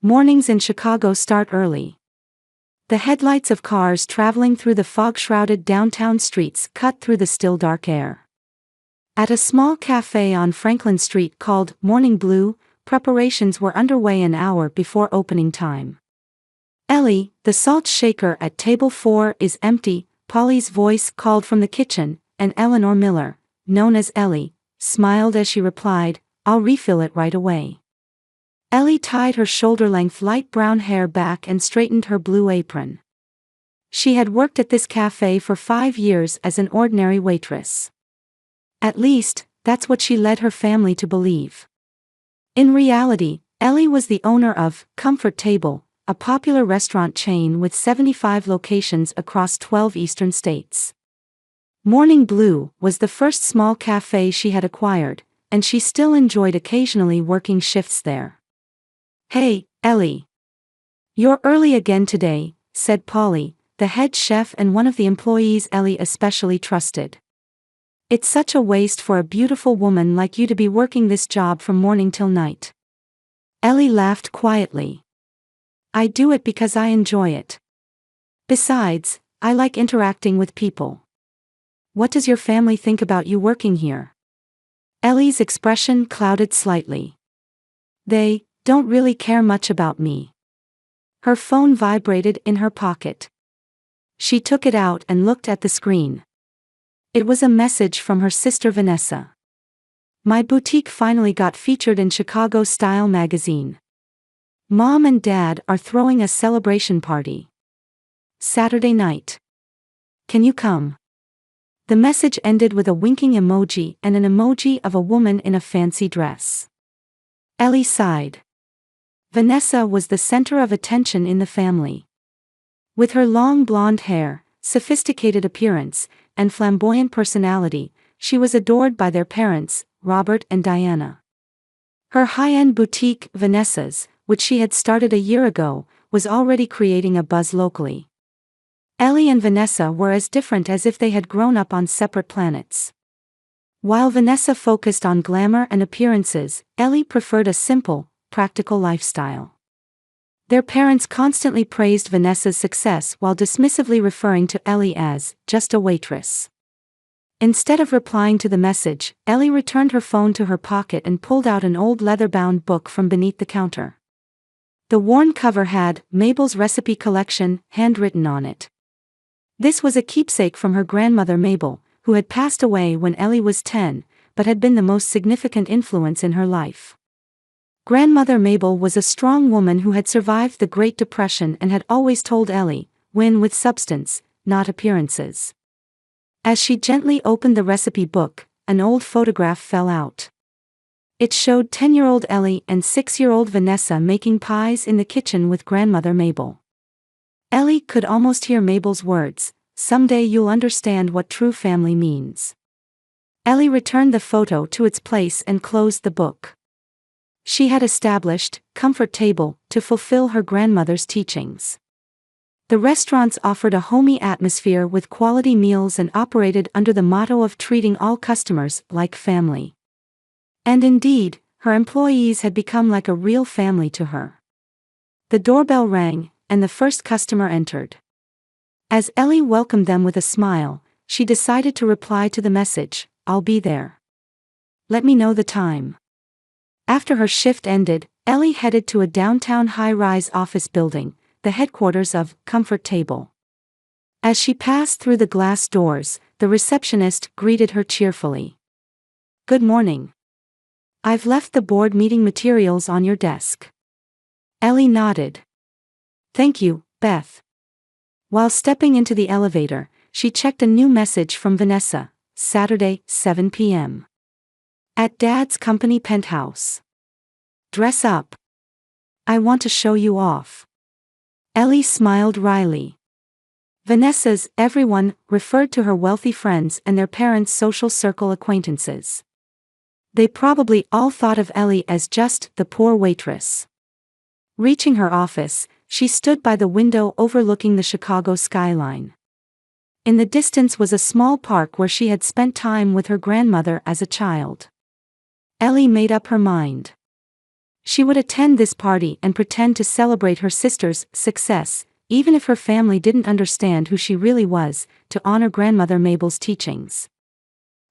Mornings in Chicago start early. The headlights of cars traveling through the fog-shrouded downtown streets cut through the still dark air. At a small cafe on Franklin Street called Morning Blue, preparations were underway an hour before opening time. "Ellie, the salt shaker at table 4 is empty," Polly's voice called from the kitchen, and Eleanor Miller, known as Ellie, smiled as she replied, "I'll refill it right away." Ellie tied her shoulder-length light brown hair back and straightened her blue apron. She had worked at this cafe for 5 years as an ordinary waitress. At least, that's what she led her family to believe. In reality, Ellie was the owner of Comfort Table, a popular restaurant chain with 75 locations across 12 eastern states. Morning Blue was the first small cafe she had acquired, and she still enjoyed occasionally working shifts there. "Hey, Ellie. You're early again today," said Polly, the head chef and one of the employees Ellie especially trusted. "It's such a waste for a beautiful woman like you to be working this job from morning till night." Ellie laughed quietly. "I do it because I enjoy it. Besides, I like interacting with people. What does your family think about you working here?" Ellie's expression clouded slightly. "They don't really care much about me." Her phone vibrated in her pocket. She took it out and looked at the screen. It was a message from her sister Vanessa. "My boutique finally got featured in Chicago Style magazine. Mom and Dad are throwing a celebration party Saturday night. Can you come?" The message ended with a winking emoji and an emoji of a woman in a fancy dress. Ellie sighed. Vanessa was the center of attention in the family. With her long blonde hair, sophisticated appearance, and flamboyant personality, she was adored by their parents, Robert and Diana. Her high-end boutique, Vanessa's, which she had started a year ago, was already creating a buzz locally. Ellie and Vanessa were as different as if they had grown up on separate planets. While Vanessa focused on glamour and appearances, Ellie preferred a simple, practical lifestyle. Their parents constantly praised Vanessa's success while dismissively referring to Ellie as just a waitress. Instead of replying to the message, Ellie returned her phone to her pocket and pulled out an old leather-bound book from beneath the counter. The worn cover had Mabel's Recipe Collection handwritten on it. This was a keepsake from her grandmother Mabel, who had passed away when Ellie was 10, but had been the most significant influence in her life. Grandmother Mabel was a strong woman who had survived the Great Depression and had always told Ellie, "Win with substance, not appearances." As she gently opened the recipe book, an old photograph fell out. It showed 10-year-old Ellie and 6-year-old Vanessa making pies in the kitchen with grandmother Mabel. Ellie could almost hear Mabel's words, "Someday you'll understand what true family means." Ellie returned the photo to its place and closed the book. She had established Comfort Table to fulfill her grandmother's teachings. The restaurants offered a homey atmosphere with quality meals and operated under the motto of treating all customers like family. And indeed, her employees had become like a real family to her. The doorbell rang, and the first customer entered. As Ellie welcomed them with a smile, she decided to reply to the message, "I'll be there. Let me know the time." After her shift ended, Ellie headed to a downtown high-rise office building, the headquarters of Comfort Table. As she passed through the glass doors, the receptionist greeted her cheerfully. "Good morning. I've left the board meeting materials on your desk." Ellie nodded. "Thank you, Beth." While stepping into the elevator, she checked a new message from Vanessa, Saturday, 7 p.m. At Dad's company penthouse. Dress up. I want to show you off. Ellie smiled wryly. Vanessa's everyone referred to her wealthy friends and their parents' social circle acquaintances. They probably all thought of Ellie as just the poor waitress. Reaching her office, she stood by the window overlooking the Chicago skyline. In the distance was a small park where she had spent time with her grandmother as a child. Ellie made up her mind. She would attend this party and pretend to celebrate her sister's success, even if her family didn't understand who she really was, to honor grandmother Mabel's teachings.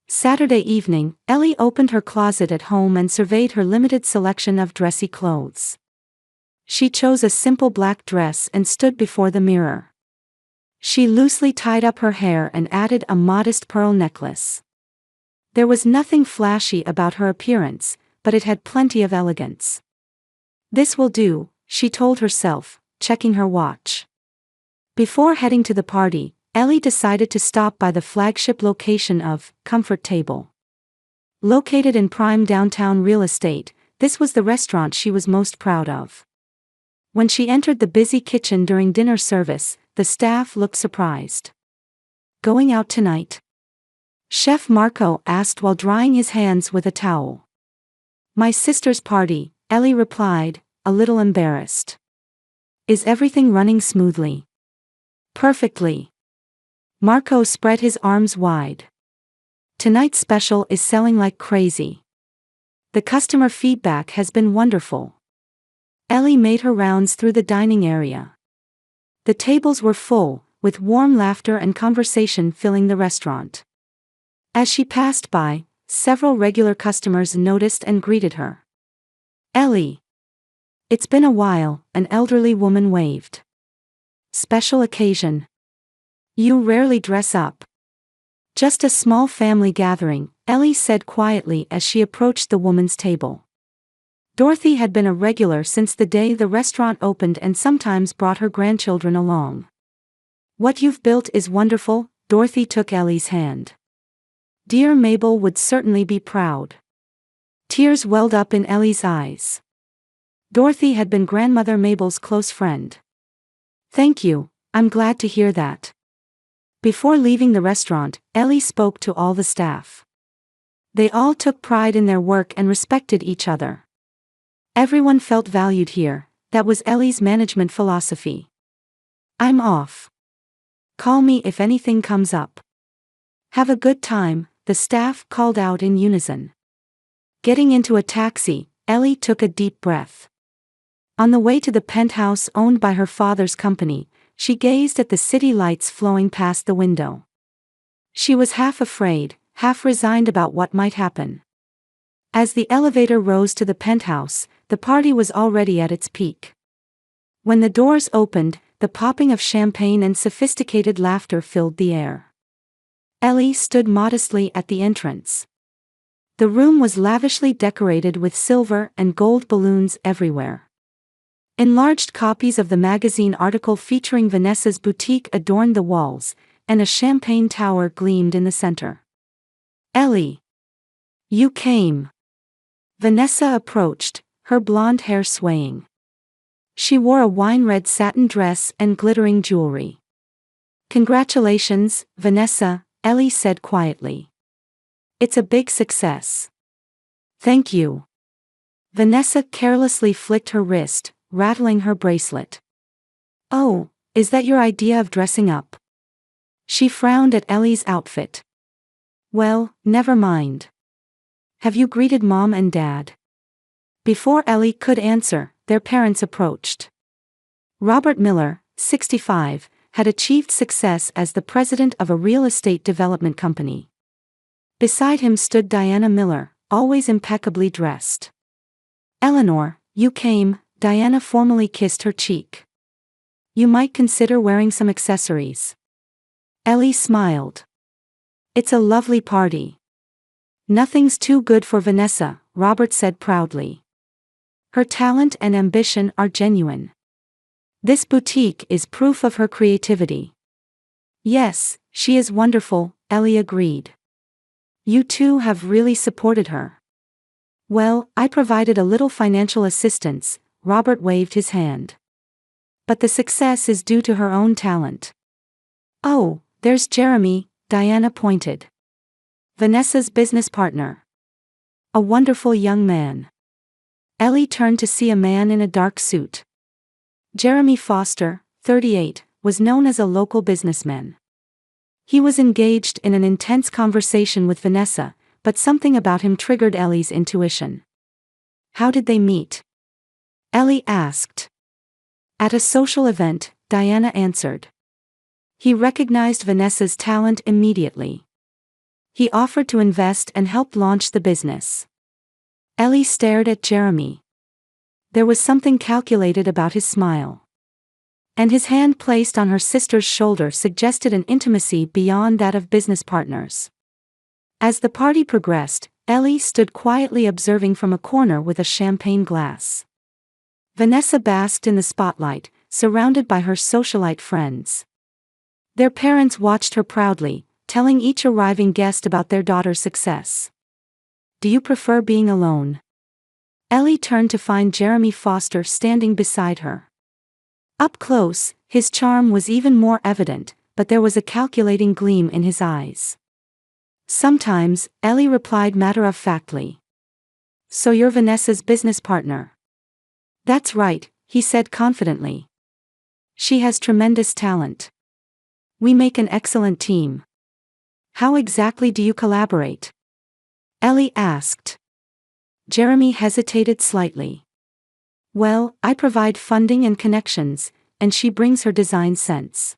Saturday evening, Ellie opened her closet at home and surveyed her limited selection of dressy clothes. She chose a simple black dress and stood before the mirror. She loosely tied up her hair and added a modest pearl necklace. There was nothing flashy about her appearance, but it had plenty of elegance. "This will do," she told herself, checking her watch. Before heading to the party, Ellie decided to stop by the flagship location of Comfort Table. Located in prime downtown real estate, this was the restaurant she was most proud of. When she entered the busy kitchen during dinner service, the staff looked surprised. "Going out tonight?" Chef Marco asked while drying his hands with a towel. "My sister's party," Ellie replied, a little embarrassed. "Is everything running smoothly?" "Perfectly." Marco spread his arms wide. "Tonight's special is selling like crazy. The customer feedback has been wonderful." Ellie made her rounds through the dining area. The tables were full, with warm laughter and conversation filling the restaurant. As she passed by, several regular customers noticed and greeted her. "Ellie. It's been a while," an elderly woman waved. "Special occasion? You rarely dress up." "Just a small family gathering," Ellie said quietly as she approached the woman's table. Dorothy had been a regular since the day the restaurant opened and sometimes brought her grandchildren along. "What you've built is wonderful," Dorothy took Ellie's hand. "Dear Mabel would certainly be proud." Tears welled up in Ellie's eyes. Dorothy had been grandmother Mabel's close friend. "Thank you, I'm glad to hear that." Before leaving the restaurant, Ellie spoke to all the staff. They all took pride in their work and respected each other. Everyone felt valued here, that was Ellie's management philosophy. "I'm off. Call me if anything comes up." "Have a good time," the staff called out in unison. Getting into a taxi, Ellie took a deep breath. On the way to the penthouse owned by her father's company, she gazed at the city lights flowing past the window. She was half afraid, half resigned about what might happen. As the elevator rose to the penthouse, the party was already at its peak. When the doors opened, the popping of champagne and sophisticated laughter filled the air. Ellie stood modestly at the entrance. The room was lavishly decorated with silver and gold balloons everywhere. Enlarged copies of the magazine article featuring Vanessa's boutique adorned the walls, and a champagne tower gleamed in the center. "Ellie. You came." Vanessa approached, her blonde hair swaying. She wore a wine-red satin dress and glittering jewelry. "Congratulations, Vanessa," Ellie said quietly. "It's a big success." "Thank you." Vanessa carelessly flicked her wrist, rattling her bracelet. "Oh, is that your idea of dressing up?" She frowned at Ellie's outfit. "Well, never mind. Have you greeted Mom and Dad?" Before Ellie could answer, their parents approached. Robert Miller, 65, had achieved success as the president of a real estate development company. Beside him stood Diana Miller, always impeccably dressed. "Eleanor, you came," Diana formally kissed her cheek. "You might consider wearing some accessories." Ellie smiled. "It's a lovely party." "Nothing's too good for Vanessa," Robert said proudly. "Her talent and ambition are genuine. This boutique is proof of her creativity." "Yes, she is wonderful," Ellie agreed. "You two have really supported her." "Well, I provided a little financial assistance," Robert waved his hand. "But the success is due to her own talent." "Oh, there's Jeremy," Diana pointed. "Vanessa's business partner. A wonderful young man." Ellie turned to see a man in a dark suit. Jeremy Foster, 38, was known as a local businessman. He was engaged in an intense conversation with Vanessa, but something about him triggered Ellie's intuition. How did they meet? Ellie asked. At a social event, Diana answered. He recognized Vanessa's talent immediately. He offered to invest and help launch the business. Ellie stared at Jeremy. There was something calculated about his smile. And his hand placed on her sister's shoulder suggested an intimacy beyond that of business partners. As the party progressed, Ellie stood quietly observing from a corner with a champagne glass. Vanessa basked in the spotlight, surrounded by her socialite friends. Their parents watched her proudly, telling each arriving guest about their daughter's success. Do you prefer being alone? Ellie turned to find Jeremy Foster standing beside her. Up close, his charm was even more evident, but there was a calculating gleam in his eyes. Sometimes, Ellie replied matter-of-factly. So you're Vanessa's business partner? That's right, he said confidently. She has tremendous talent. We make an excellent team. How exactly do you collaborate? Ellie asked. Jeremy hesitated slightly. Well, I provide funding and connections, and she brings her design sense.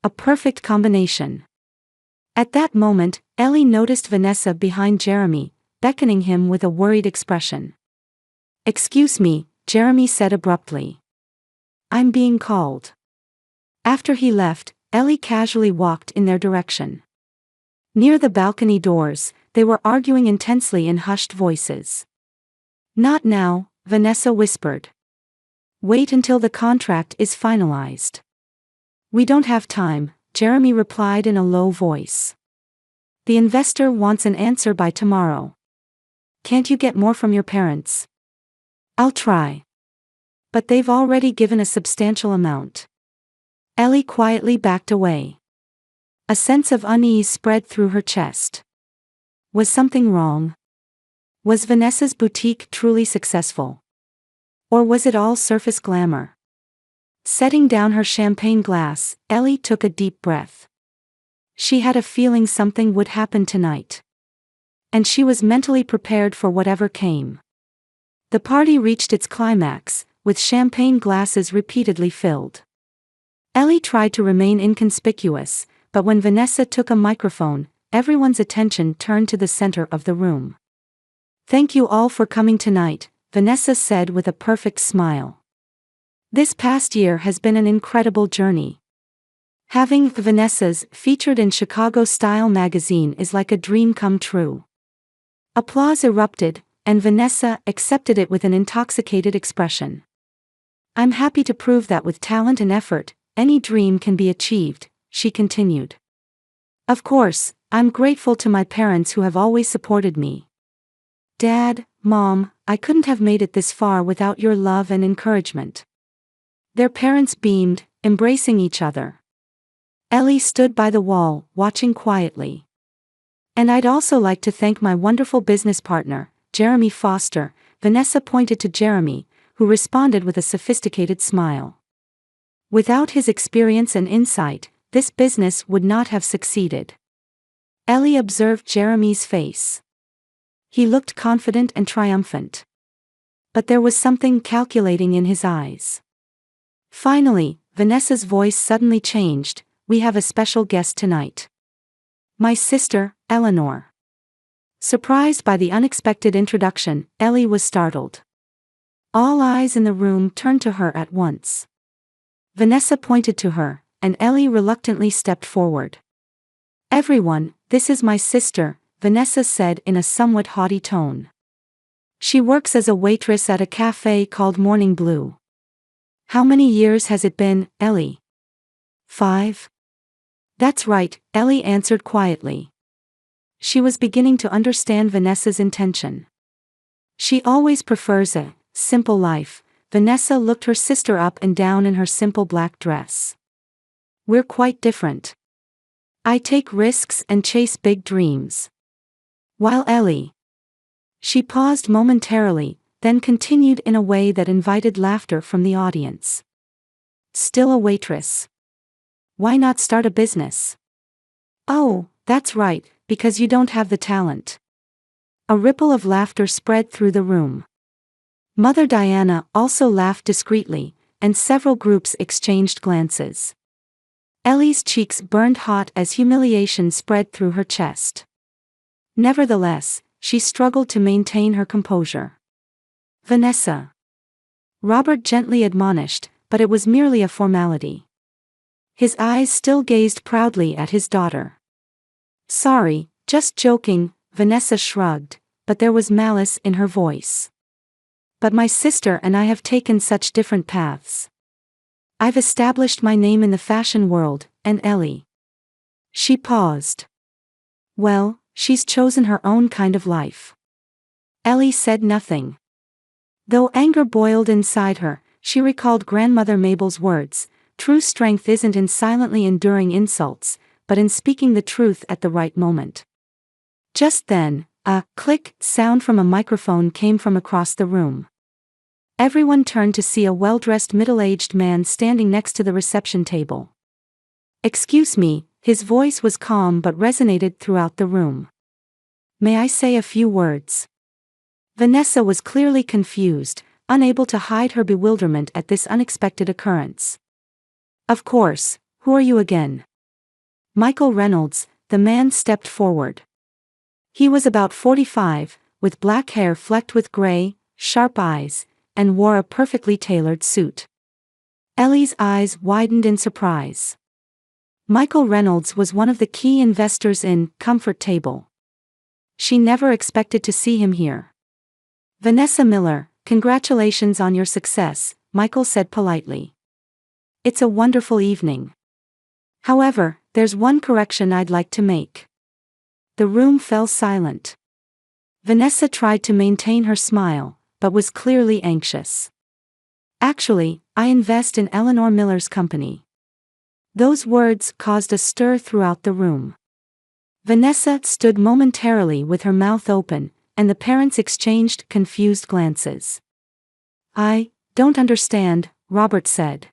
A perfect combination. At that moment, Ellie noticed Vanessa behind Jeremy, beckoning him with a worried expression. Excuse me, Jeremy said abruptly. I'm being called. After he left, Ellie casually walked in their direction. Near the balcony doors, they were arguing intensely in hushed voices. Not now, Vanessa whispered. Wait until the contract is finalized. We don't have time, Jeremy replied in a low voice. The investor wants an answer by tomorrow. Can't you get more from your parents? I'll try. But they've already given a substantial amount. Ellie quietly backed away. A sense of unease spread through her chest. Was something wrong? Was Vanessa's boutique truly successful? Or was it all surface glamour? Setting down her champagne glass, Ellie took a deep breath. She had a feeling something would happen tonight. And she was mentally prepared for whatever came. The party reached its climax, with champagne glasses repeatedly filled. Ellie tried to remain inconspicuous, but when Vanessa took a microphone, everyone's attention turned to the center of the room. Thank you all for coming tonight, Vanessa said with a perfect smile. This past year has been an incredible journey. Having Vanessa's featured in Chicago Style magazine is like a dream come true. Applause erupted, and Vanessa accepted it with an intoxicated expression. I'm happy to prove that with talent and effort, any dream can be achieved, she continued. Of course, I'm grateful to my parents who have always supported me. Dad, Mom, I couldn't have made it this far without your love and encouragement. Their parents beamed, embracing each other. Ellie stood by the wall, watching quietly. And I'd also like to thank my wonderful business partner, Jeremy Foster, Vanessa pointed to Jeremy, who responded with a sophisticated smile. Without his experience and insight, this business would not have succeeded. Ellie observed Jeremy's face. He looked confident and triumphant. But there was something calculating in his eyes. Finally, Vanessa's voice suddenly changed. We have a special guest tonight. My sister, Eleanor. Surprised by the unexpected introduction, Ellie was startled. All eyes in the room turned to her at once. Vanessa pointed to her, and Ellie reluctantly stepped forward. Everyone, this is my sister, Vanessa said in a somewhat haughty tone. She works as a waitress at a cafe called Morning Blue. How many years has it been, Ellie? 5? That's right, Ellie answered quietly. She was beginning to understand Vanessa's intention. She always prefers a simple life. Vanessa looked her sister up and down in her simple black dress. We're quite different. I take risks and chase big dreams. While Ellie. She paused momentarily, then continued in a way that invited laughter from the audience. Still a waitress. Why not start a business? Oh, that's right, because you don't have the talent. A ripple of laughter spread through the room. Mother Diana also laughed discreetly, and several groups exchanged glances. Ellie's cheeks burned hot as humiliation spread through her chest. Nevertheless, she struggled to maintain her composure. "Vanessa," Robert gently admonished, but it was merely a formality. His eyes still gazed proudly at his daughter. "Sorry, just joking," Vanessa shrugged, but there was malice in her voice. "But my sister and I have taken such different paths. I've established my name in the fashion world, and Ellie." She paused. "Well, she's chosen her own kind of life." Ellie said nothing. Though anger boiled inside her, she recalled grandmother Mabel's words, "True strength isn't in silently enduring insults, but in speaking the truth at the right moment." Just then, a click sound from a microphone came from across the room. Everyone turned to see a well-dressed middle-aged man standing next to the reception table. "Excuse me," his voice was calm but resonated throughout the room. "May I say a few words?" Vanessa was clearly confused, unable to hide her bewilderment at this unexpected occurrence. "Of course, who are you again?" "Michael Reynolds," the man stepped forward. He was about 45, with black hair flecked with gray, sharp eyes, and wore a perfectly tailored suit. Ellie's eyes widened in surprise. Michael Reynolds was one of the key investors in Comfort Table. She never expected to see him here. "Vanessa Miller, congratulations on your success," Michael said politely. "It's a wonderful evening. However, there's one correction I'd like to make." The room fell silent. Vanessa tried to maintain her smile, but was clearly anxious. "Actually, I invest in Eleanor Miller's company." Those words caused a stir throughout the room. Vanessa stood momentarily with her mouth open, and the parents exchanged confused glances. "I don't understand," Robert said.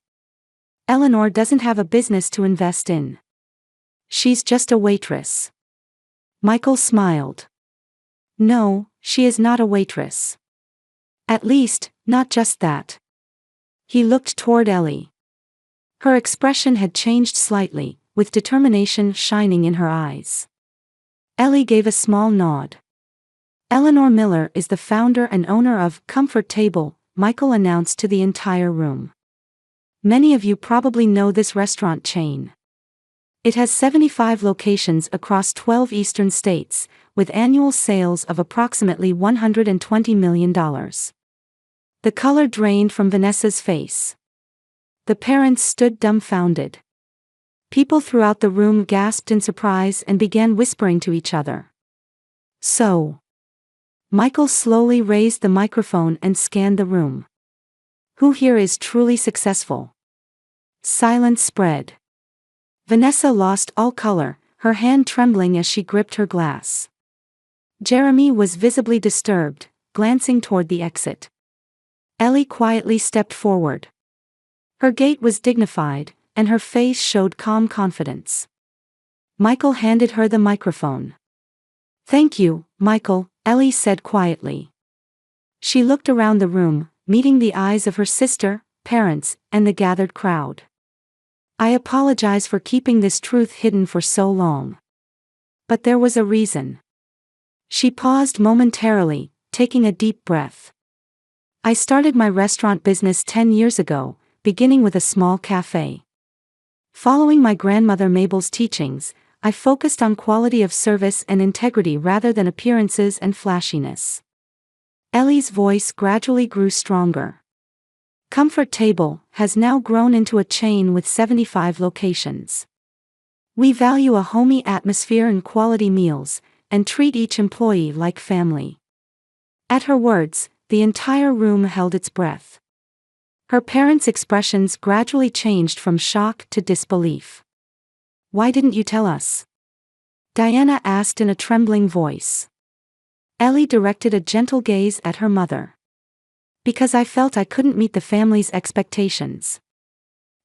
"Eleanor doesn't have a business to invest in. She's just a waitress." Michael smiled. "No, she is not a waitress. At least, not just that." He looked toward Ellie. Her expression had changed slightly, with determination shining in her eyes. Ellie gave a small nod. "Eleanor Miller is the founder and owner of Comfort Table," Michael announced to the entire room. "Many of you probably know this restaurant chain. It has 75 locations across 12 eastern states, with annual sales of approximately $120 million. The color drained from Vanessa's face. The parents stood dumbfounded. People throughout the room gasped in surprise and began whispering to each other. "So." Michael slowly raised the microphone and scanned the room. "Who here is truly successful?" Silence spread. Vanessa lost all color, her hand trembling as she gripped her glass. Jeremy was visibly disturbed, glancing toward the exit. Ellie quietly stepped forward. Her gait was dignified, and her face showed calm confidence. Michael handed her the microphone. "Thank you, Michael," Ellie said quietly. She looked around the room, meeting the eyes of her sister, parents, and the gathered crowd. "I apologize for keeping this truth hidden for so long. But there was a reason." She paused momentarily, taking a deep breath. "I started my restaurant business 10 years ago, beginning with a small cafe. Following my grandmother Mabel's teachings, I focused on quality of service and integrity rather than appearances and flashiness." Ellie's voice gradually grew stronger. "Comfort Table has now grown into a chain with 75 locations. We value a homey atmosphere and quality meals, and treat each employee like family." At her words, the entire room held its breath. Her parents' expressions gradually changed from shock to disbelief. "Why didn't you tell us?" Diana asked in a trembling voice. Ellie directed a gentle gaze at her mother. "Because I felt I couldn't meet the family's expectations.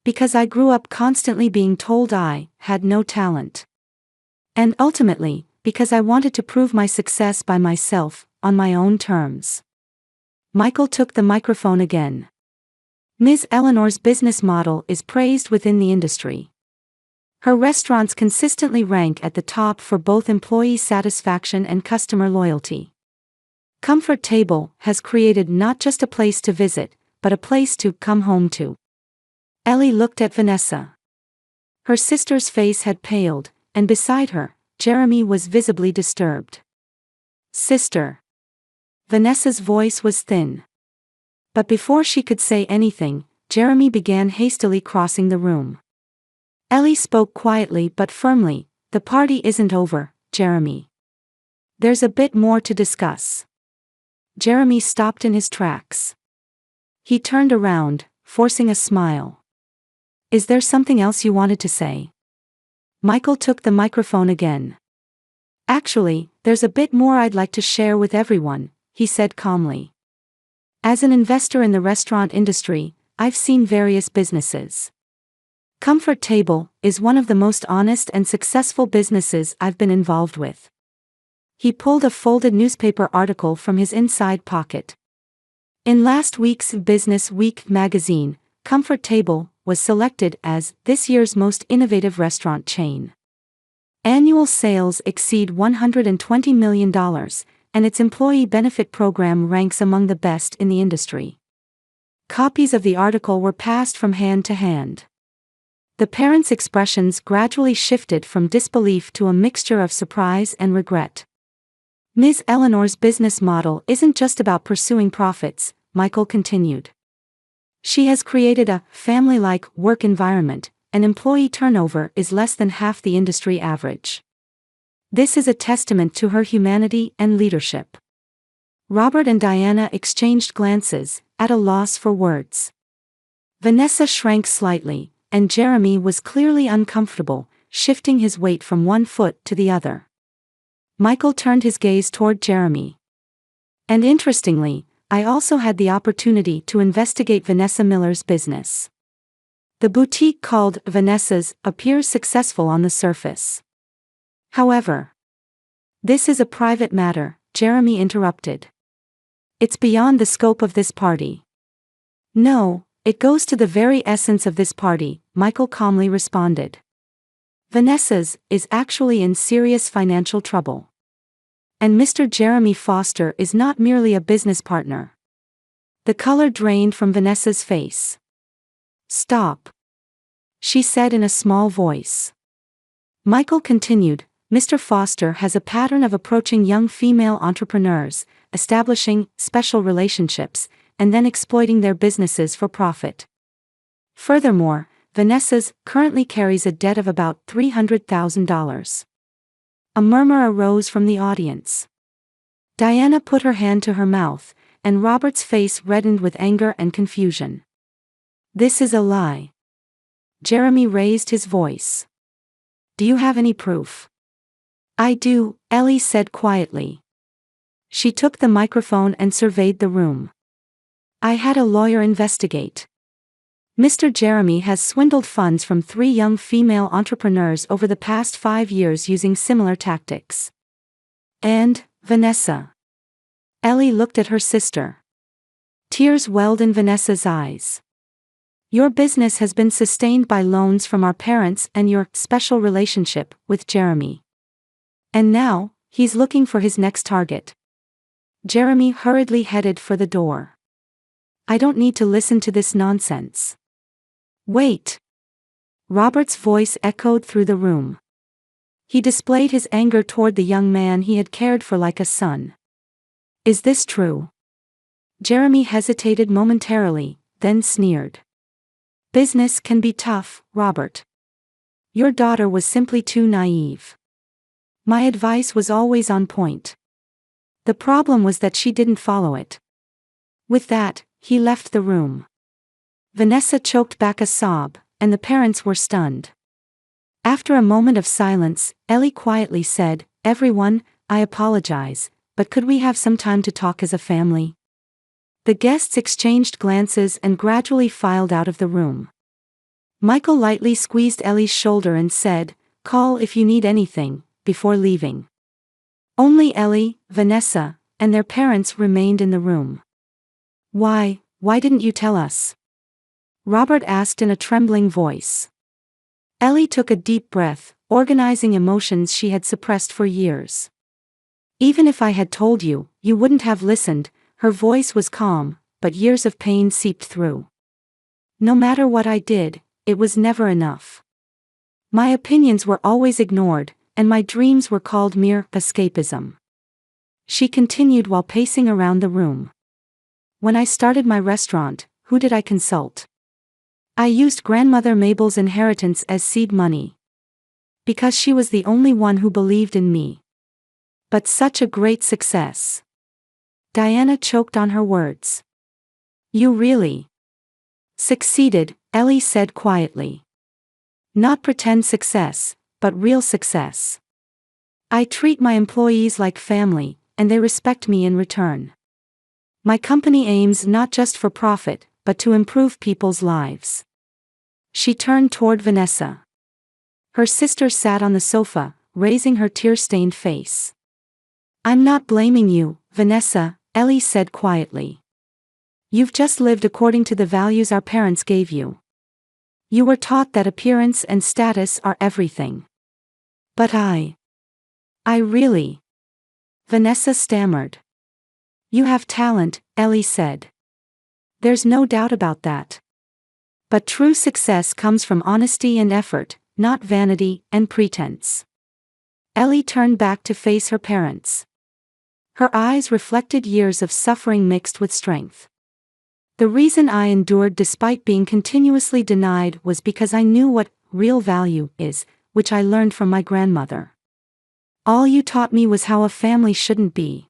Because I grew up constantly being told I had no talent. And ultimately, because I wanted to prove my success by myself, on my own terms." Michael took the microphone again. Ms. Eleanor's business model is praised within the industry. Her restaurants consistently rank at the top for both employee satisfaction and customer loyalty. Comfort Table has created not just a place to visit, but a place to come home to. Ellie looked at Vanessa. Her sister's face had paled, and beside her, Jeremy was visibly disturbed. Sister. Vanessa's voice was thin. But before she could say anything, Jeremy began hastily crossing the room. Ellie spoke quietly but firmly, "The party isn't over, Jeremy. There's a bit more to discuss." Jeremy stopped in his tracks. He turned around, forcing a smile. "Is there something else you wanted to say?" Michael took the microphone again. "Actually, there's a bit more I'd like to share with everyone," he said calmly. "As an investor in the restaurant industry, I've seen various businesses. Comfort Table is one of the most honest and successful businesses I've been involved with." He pulled a folded newspaper article from his inside pocket. In last week's Business Week magazine, Comfort Table was selected as this year's most innovative restaurant chain. Annual sales exceed $120 million, and its employee benefit program ranks among the best in the industry. Copies of the article were passed from hand to hand. The parents' expressions gradually shifted from disbelief to a mixture of surprise and regret. "Ms. Eleanor's business model isn't just about pursuing profits," Michael continued. "She has created a family-like work environment, and employee turnover is less than half the industry average. This is a testament to her humanity and leadership." Robert and Diana exchanged glances, at a loss for words. Vanessa shrank slightly, and Jeremy was clearly uncomfortable, shifting his weight from one foot to the other. Michael turned his gaze toward Jeremy. "And interestingly, I also had the opportunity to investigate Vanessa Miller's business. The boutique called Vanessa's appears successful on the surface. However, this is a private matter," Jeremy interrupted. "It's beyond the scope of this party." "No, it goes to the very essence of this party," Michael calmly responded. "Vanessa's is actually in serious financial trouble. And Mr. Jeremy Foster is not merely a business partner." The color drained from Vanessa's face. "Stop," she said in a small voice. Michael continued, "Mr. Foster has a pattern of approaching young female entrepreneurs, establishing special relationships, and then exploiting their businesses for profit. Furthermore, Vanessa's currently carries a debt of about $300,000. A murmur arose from the audience. Diana put her hand to her mouth, and Robert's face reddened with anger and confusion. "This is a lie." Jeremy raised his voice. "Do you have any proof?" "I do," Ellie said quietly. She took the microphone and surveyed the room. "I had a lawyer investigate. Mr. Jeremy has swindled funds from 3 young female entrepreneurs over the past 5 years using similar tactics. And, Vanessa." Ellie looked at her sister. Tears welled in Vanessa's eyes. "Your business has been sustained by loans from our parents and your special relationship with Jeremy. And now, he's looking for his next target." Jeremy hurriedly headed for the door. "I don't need to listen to this nonsense." "Wait." Robert's voice echoed through the room. He displayed his anger toward the young man he had cared for like a son. "Is this true?" Jeremy hesitated momentarily, then sneered. "Business can be tough, Robert. Your daughter was simply too naive. My advice was always on point. The problem was that she didn't follow it." With that, he left the room. Vanessa choked back a sob, and the parents were stunned. After a moment of silence, Ellie quietly said, "Everyone, I apologize, but could we have some time to talk as a family?" The guests exchanged glances and gradually filed out of the room. Michael lightly squeezed Ellie's shoulder and said, "Call if you need anything," before leaving. Only Ellie, Vanessa, and their parents remained in the room. Why didn't you tell us? Robert asked in a trembling voice. Ellie took a deep breath, organizing emotions she had suppressed for years. Even if I had told you, you wouldn't have listened. Her voice was calm, but years of pain seeped through. No matter what I did, it was never enough. My opinions were always ignored, and my dreams were called mere escapism. She continued while pacing around the room. When I started my restaurant, who did I consult? I used Grandmother Mabel's inheritance as seed money. Because she was the only one who believed in me. But such a great success. Diana choked on her words. You really succeeded, Ellie said quietly. Not pretend success, but real success. I treat my employees like family, and they respect me in return. My company aims not just for profit, but to improve people's lives. She turned toward Vanessa. Her sister sat on the sofa, raising her tear-stained face. I'm not blaming you, Vanessa, Ellie said quietly. You've just lived according to the values our parents gave you. You were taught that appearance and status are everything. But I really. Vanessa stammered. You have talent, Ellie said. There's no doubt about that. But true success comes from honesty and effort, not vanity and pretense. Ellie turned back to face her parents. Her eyes reflected years of suffering mixed with strength. The reason I endured despite being continuously denied was because I knew what real value is, which I learned from my grandmother. All you taught me was how a family shouldn't be.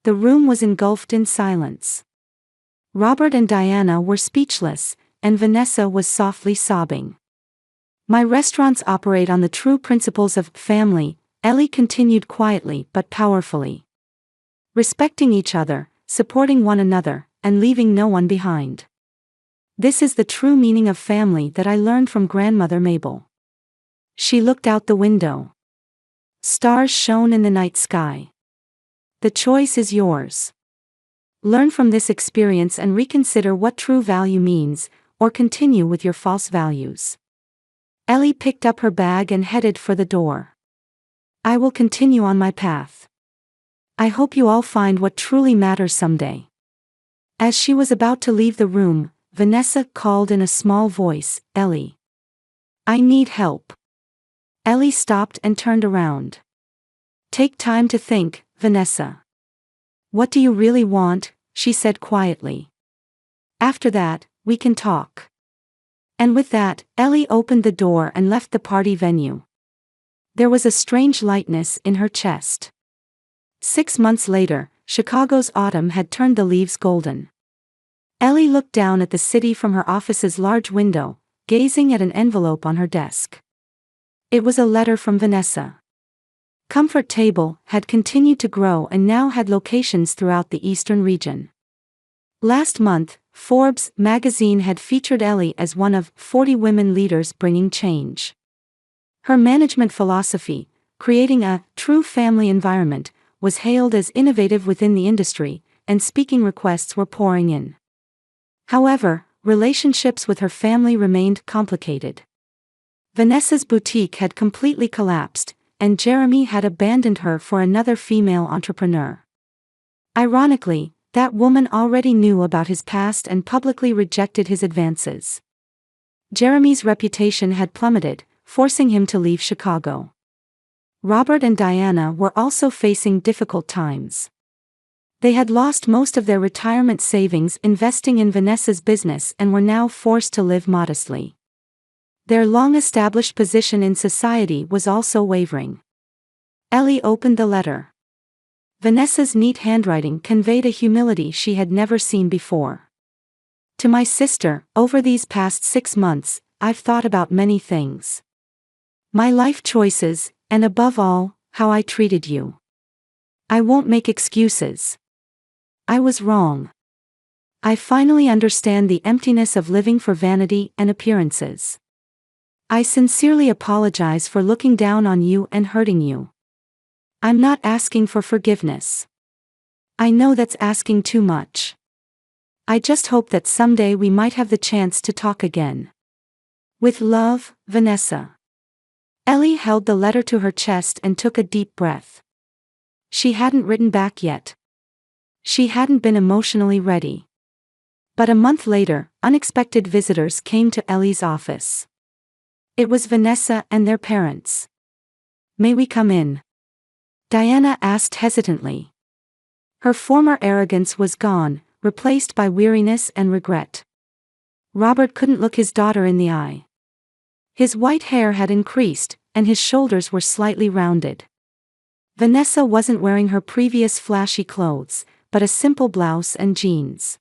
The room was engulfed in silence. Robert and Diana were speechless, and Vanessa was softly sobbing. My restaurants operate on the true principles of family, Ellie continued quietly but powerfully. Respecting each other, supporting one another, and leaving no one behind. This is the true meaning of family that I learned from Grandmother Mabel. She looked out the window. Stars shone in the night sky. The choice is yours. Learn from this experience and reconsider what true value means, or continue with your false values. Ellie picked up her bag and headed for the door. I will continue on my path. I hope you all find what truly matters someday. As she was about to leave the room, Vanessa called in a small voice, Ellie. I need help. Ellie stopped and turned around. Take time to think, Vanessa. What do you really want? She said quietly. After that, we can talk. And with that, Ellie opened the door and left the party venue. There was a strange lightness in her chest. 6 months later, Chicago's autumn had turned the leaves golden. Ellie looked down at the city from her office's large window, gazing at an envelope on her desk. It was a letter from Vanessa. Comfort Table had continued to grow and now had locations throughout the eastern region. Last month, Forbes magazine had featured Ellie as one of 40 women leaders bringing change. Her management philosophy, creating a true family environment, was hailed as innovative within the industry, and speaking requests were pouring in. However, relationships with her family remained complicated. Vanessa's boutique had completely collapsed, and Jeremy had abandoned her for another female entrepreneur. Ironically, that woman already knew about his past and publicly rejected his advances. Jeremy's reputation had plummeted, forcing him to leave Chicago. Robert and Diana were also facing difficult times. They had lost most of their retirement savings investing in Vanessa's business and were now forced to live modestly. Their long-established position in society was also wavering. Ellie opened the letter. Vanessa's neat handwriting conveyed a humility she had never seen before. To my sister, over these past 6 months, I've thought about many things. My life choices, and above all, how I treated you. I won't make excuses. I was wrong. I finally understand the emptiness of living for vanity and appearances. I sincerely apologize for looking down on you and hurting you. I'm not asking for forgiveness. I know that's asking too much. I just hope that someday we might have the chance to talk again. With love, Vanessa. Ellie held the letter to her chest and took a deep breath. She hadn't written back yet. She hadn't been emotionally ready. But a month later, unexpected visitors came to Ellie's office. It was Vanessa and their parents. "May we come in?" Diana asked hesitantly. Her former arrogance was gone, replaced by weariness and regret. Robert couldn't look his daughter in the eye. His white hair had increased, and his shoulders were slightly rounded. Vanessa wasn't wearing her previous flashy clothes, but a simple blouse and jeans.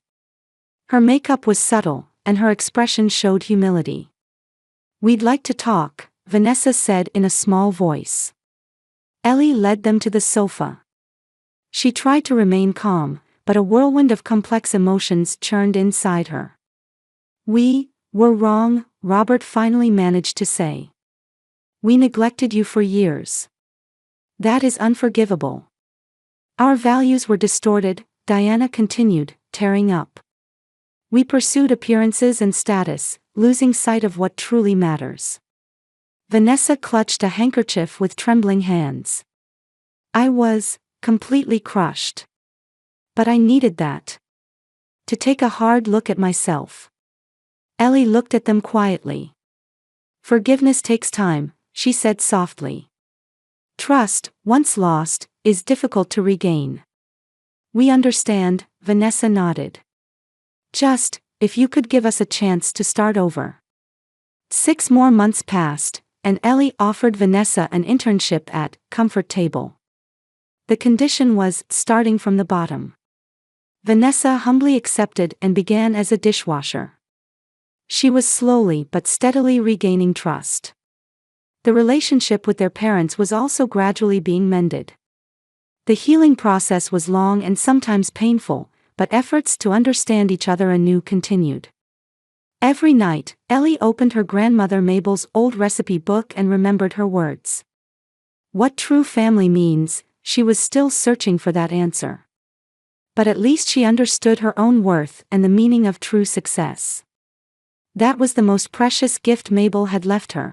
Her makeup was subtle, and her expression showed humility. "We'd like to talk," Vanessa said in a small voice. Ellie led them to the sofa. She tried to remain calm, but a whirlwind of complex emotions churned inside her. "We were wrong," Robert finally managed to say. "We neglected you for years. That is unforgivable." "Our values were distorted," Diana continued, tearing up. "We pursued appearances and status, losing sight of what truly matters." Vanessa clutched a handkerchief with trembling hands. "I was completely crushed. But I needed that. To take a hard look at myself." Ellie looked at them quietly. "Forgiveness takes time," she said softly. "Trust, once lost, is difficult to regain." "We understand," Vanessa nodded. "Just, if you could give us a chance to start over." 6 more months passed, and Ellie offered Vanessa an internship at Comfort Table. The condition was starting from the bottom. Vanessa humbly accepted and began as a dishwasher. She was slowly but steadily regaining trust. The relationship with their parents was also gradually being mended. The healing process was long and sometimes painful, but efforts to understand each other anew continued. Every night, Ellie opened her grandmother Mabel's old recipe book and remembered her words. What true family means, she was still searching for that answer. But at least she understood her own worth and the meaning of true success. That was the most precious gift Mabel had left her.